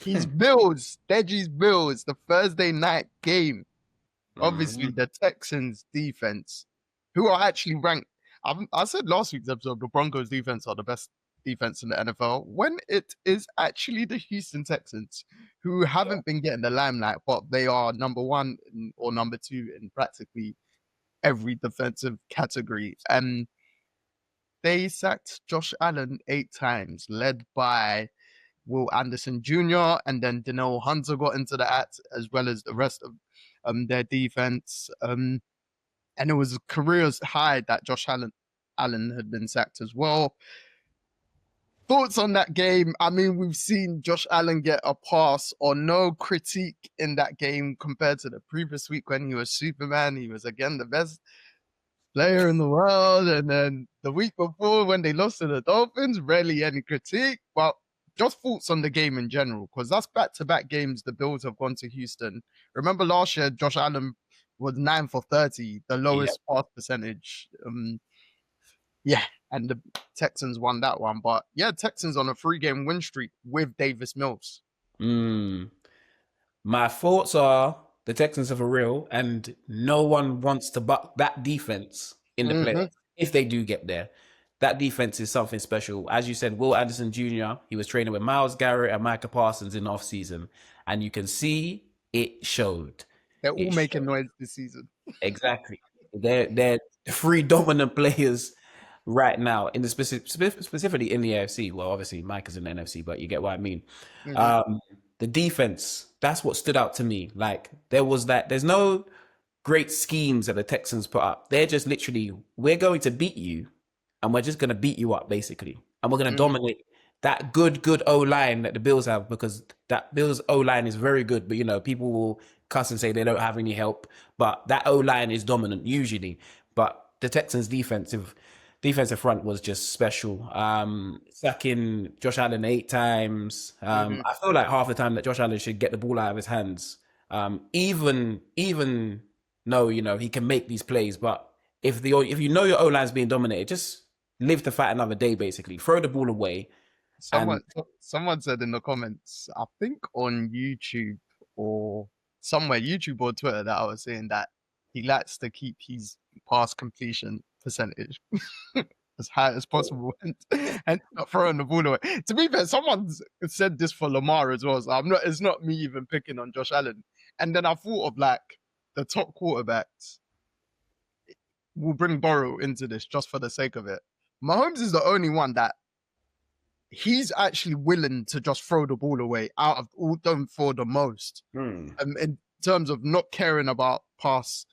He's Bills, Deji's Bills, the Thursday night game. Obviously, Mhm. the Texans defense, who are actually ranked. I said last week's episode, the Broncos defense are the best defense in the NFL, when it is actually the Houston Texans, who Yeah. haven't been getting the limelight, but they are number one or number two in practically every defensive category. And they sacked Josh Allen 8 times, led by Will Anderson Jr. and then Danielle Hunter got into the act, as well as the rest of their defense. And it was a career's high that Allen had been sacked as well. Thoughts on that game? I mean, we've seen Josh Allen get a pass or no critique in that game compared to the previous week when he was Superman. He was again the best player in the world. And then the week before when they lost to the Dolphins, rarely any critique. But just thoughts on the game in general, because that's back-to-back games the Bills have gone to Houston. Remember last year, Josh Allen was 9 for 30, the Yep. lowest pass percentage. Yeah, and the Texans won that one. But yeah, Texans on a 3-game win streak with Davis Mills. Mm. My thoughts are the Texans are for real, and no one wants to buck that defense in the Mm-hmm. playoffs if they do get there. That defense is something special. As you said, Will Anderson Jr., he was training with Myles Garrett and Micah Parsons in offseason, and you can see it showed. They're all It making showed. noise this season. Exactly. They're three dominant players right now in the specifically in the AFC. Well, obviously Mike is in the NFC, but you get what I mean. Mm-hmm. Um, the defense, that's what stood out to me. Like there's no great schemes that the Texans put up. They're just literally, we're going to beat you and we're just going to beat you up basically. And we're going to Mm-hmm. dominate that good O line that the Bills have, because that Bills O line is very good. But people will cuss and say they don't have any help, but that O line is dominant usually. But the Texans defensive front was just special. Sacking Josh Allen 8 times. Mm-hmm. I feel like half the time that Josh Allen should get the ball out of his hands. Even though he can make these plays, but if you know your O line's being dominated, just live to fight another day. Basically, throw the ball away. Someone And someone said in the comments, I think on YouTube or somewhere, YouTube or Twitter, that I was saying that he likes to keep his pass completion percentage as high as possible and not throwing the ball away. To be fair, someone said this for Lamar as well. So it's not me even picking on Josh Allen. And then I thought of like the top quarterbacks. We'll bring Burrow into this just for the sake of it. Mahomes is the only one that he's actually willing to just throw the ball away out of all them for the most. In terms of not caring about pass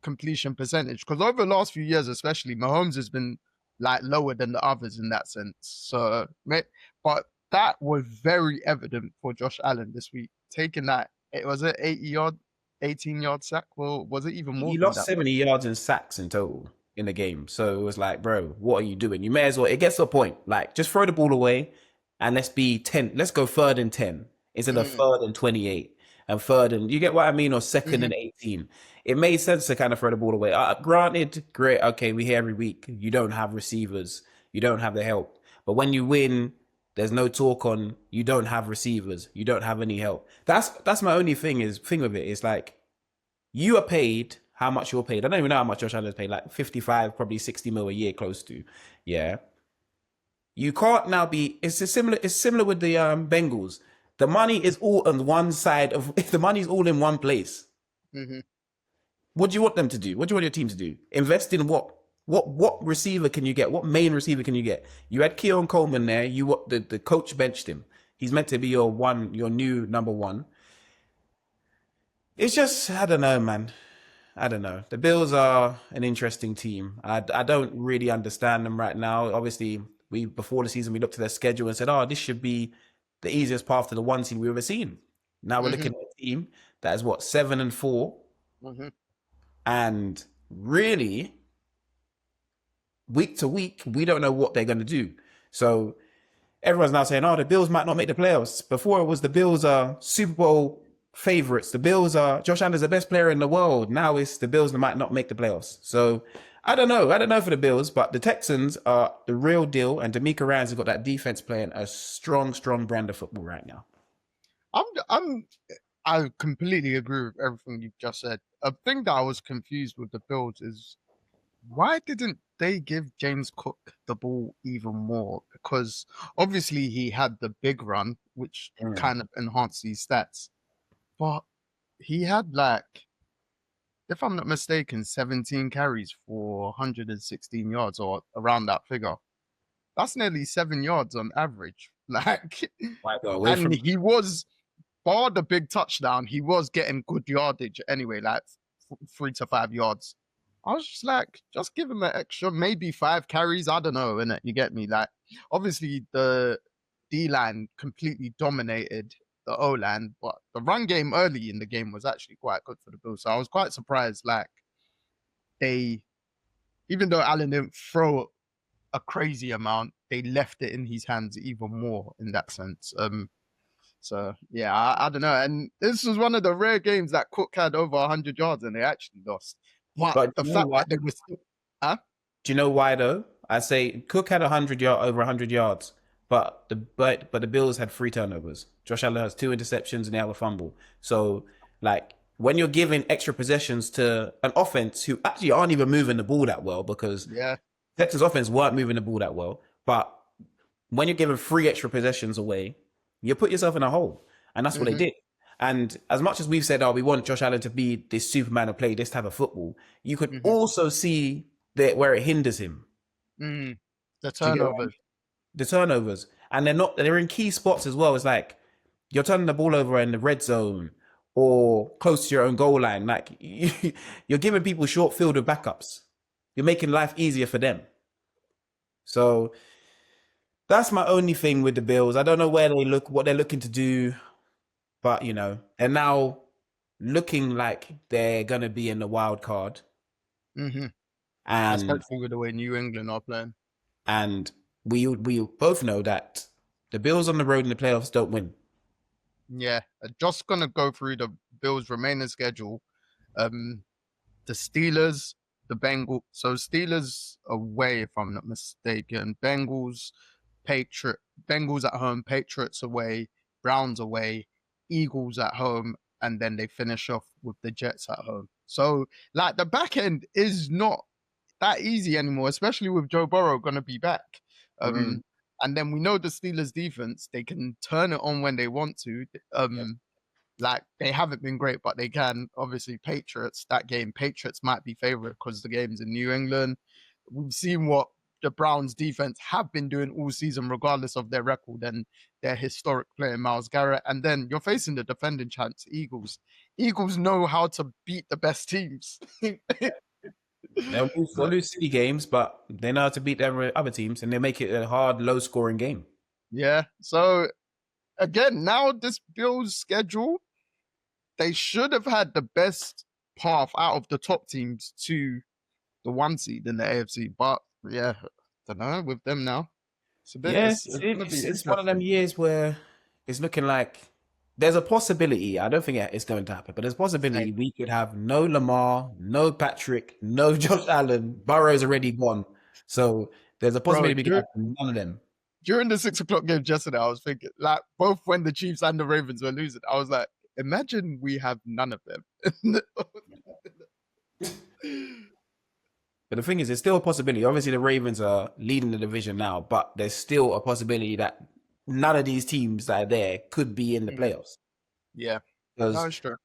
completion percentage. Because over the last few years, especially, Mahomes has been like lower than the others in that sense. So, but that was very evident for Josh Allen this week. Taking that, it was an 18-yard sack. Well, was it even more he than lost that? 70 yards in sacks in total in the game. So it was like, bro, what are you doing? You may as well. It gets to a point. Like, just throw the ball away and let's be 10. Let's go 3rd and 10 instead of Mm, 3rd and 28 and you get what I mean? Or 2nd and 18. It made sense to kind of throw the ball away. Granted, great. Okay, we hear every week you don't have receivers, you don't have the help. But when you win, there's no talk on you don't have receivers, you don't have any help. That's my only thing with it is like, you are paid how much you're paid. I don't even know how much Josh Allen's paid, like 55, probably 60 mil a year, close to. Yeah. You can't now be, it's similar with the Bengals. The money is all on one side of, the money's all in one place. mm-hmm. What do you want them to do? What do you want your team to do? Invest in what? What receiver can you get? What main receiver can you get? You had Keon Coleman there. The coach benched him. He's meant to be your new number one. It's just, I don't know, man. I don't know. The Bills are an interesting team. I don't really understand them right now. Obviously, before the season we looked at their schedule and said, "Oh, this should be the easiest path to the 1 seed we've ever seen." Now we're Mm-hmm. looking at a team that is 7-4, Mm-hmm. and really, week to week, we don't know what they're going to do. So everyone's now saying, "Oh, the Bills might not make the playoffs." Before it was the Bills are Super Bowl favorites. The Bills are Josh Allen's the best player in the world. Now it's the Bills that might not make the playoffs. So I don't know. I don't know for the Bills, but the Texans are the real deal. And D'Amico Ryan's has got that defense playing a strong brand of football right now. I completely agree with everything you've just said. A thing that I was confused with the Bills is why didn't they give James Cook the ball even more? Because obviously he had the big run, which Mm. kind of enhanced these stats, but he had like, if I'm not mistaken, 17 carries for 116 yards or around that figure. That's nearly 7 yards on average. Like, Why go away and from? he was, bar the big touchdown, he was getting good yardage anyway, like 3 to 5 yards. I was just like, just give him an extra, maybe 5 carries. I don't know, innit? You get me? Like, obviously the D line completely dominated the O line, but the run game early in the game was actually quite good for the Bills. So I was quite surprised. Like, they, even though Allen didn't throw a crazy amount, they left it in his hands even more in that sense. So yeah, I don't know. And this was one of the rare games that Cook had over 100 yards and they actually lost. But But the you know fact why? that they were still, huh? Do you know why though? I say Cook had 100 over 100 yards, but the Bills had 3 turnovers. Josh Allen has 2 interceptions and they have a fumble. So like when you're giving extra possessions to an offense who actually aren't even moving the ball that well, because Yeah. Texas offense weren't moving the ball that well, but when you're giving 3 extra possessions away, you put yourself in a hole, and that's what they Mm-hmm. did. And as much as we've said, "Oh, we want Josh Allen to be this Superman and play this type of football," you could Mm-hmm. also see that where it hinders him. Mm-hmm. The Do you get what I mean? turnovers. The turnovers, and they're in key spots as well. It's like you're turning the ball over in the red zone or close to your own goal line. Like you're giving people short field of backups. You're making life easier for them. So that's my only thing with the Bills. I don't know what they're looking to do, but they're now looking like they're gonna be in the wild card, Mm-hmm. and Especially with the way New England are playing. and we both know that the Bills on the road in the playoffs don't win. Yeah. Just gonna go through the Bills' remaining schedule. Um, the Steelers, the Bengals. So Steelers away, if I'm not mistaken. Patriot, Bengals at home, Patriots away, Browns away, Eagles at home, and then they finish off with the Jets at home. So like the back end is not that easy anymore, especially with Joe Burrow going to be back. Mm. Um, and then we know the Steelers defense, they can turn it on when they want to. Yep. Like they haven't been great, but they can. Obviously, Patriots, that game, Patriots might be favorite because the game's in New England. We've seen what the Browns defense have been doing all season, regardless of their record and their historic player, Myles Garrett. And then you're facing the defending champs, Eagles. Eagles know how to beat the best teams. They'll lose city games, but they know how to beat their other teams, and they make it a hard, low-scoring game. Yeah. So again, now this Bills schedule, they should have had the best path out of the top teams to the 1 seed in the AFC. But yeah, I don't know with them now. Yeah, It's gonna be it's one of them interesting. years where it's looking like there's a possibility. I don't think it's going to happen, but there's a possibility Same. we could have no Lamar, no Patrick, no Josh Allen. Burrow's already gone, so there's a Bro, possibility we could have none of them. during the 6 o'clock game yesterday, I was thinking, like, both when the Chiefs and the Ravens were losing, I was like, imagine we have none of them. But the thing is, there's still a possibility. Obviously, the Ravens are leading the division now, but there's still a possibility that none of these teams that are there could be in the playoffs Yeah, no, because it's true. at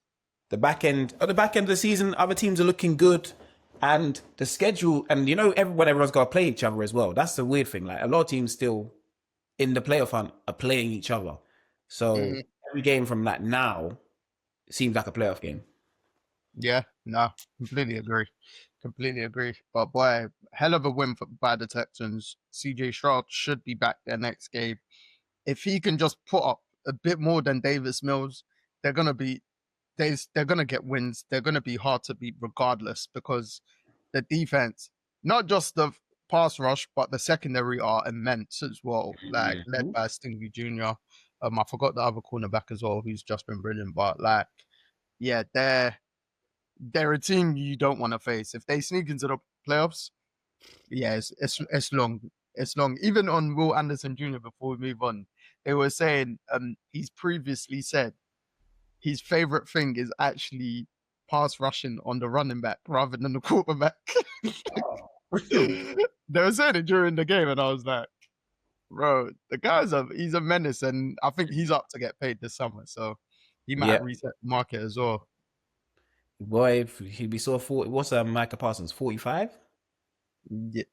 the back end of the season, other teams are looking good, and the schedule, and everyone's got to play each other as well. That's the weird thing. Like a lot of teams still in the playoff hunt are playing each other, so Mhm. every game from that now seems like a playoff game. Yeah, no, completely agree. Completely agree. But boy, hell of a win by the Texans. CJ Stroud should be back their next game. If he can just put up a bit more than Davis Mills, they're gonna be they're gonna get wins. They're gonna be hard to beat regardless because the defense, not just the pass rush, but the secondary are immense as well. Like led Mhm. by Stingley Jr. I forgot the other cornerback as well, who's just been brilliant. But like, yeah, they're a team you don't want to face. If they sneak into the playoffs, yeah, it's long. It's long. Even on Will Anderson Jr. Before we move on, it was saying he's previously said his favorite thing is actually pass rushing on the running back rather than the quarterback. They were saying it during the game, and I was like, bro, the guy's he's a menace, and I think he's up to get paid this summer, so he might Yeah. reset the market as well. Boy, if he'd be so 40. What's Micah Parsons? 45? Yeah,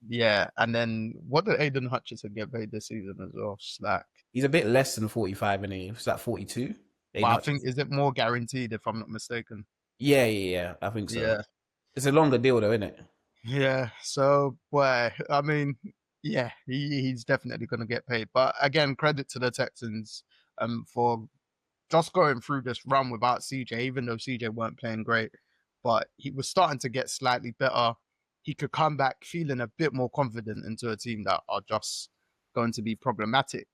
yeah. And then what did Aiden Hutchinson get paid this season as well? Slack. He's a bit less than 45, and he's like 42. But I think, is it more guaranteed if I'm not mistaken? Yeah. I think so. Yeah. It's a longer deal though, isn't it? Yeah. So, boy, I mean, yeah, he's definitely going to get paid. But again, credit to the Texans for just going through this run without CJ, even though CJ weren't playing great, but he was starting to get slightly better. He could come back feeling a bit more confident into a team that are just going to be problematic.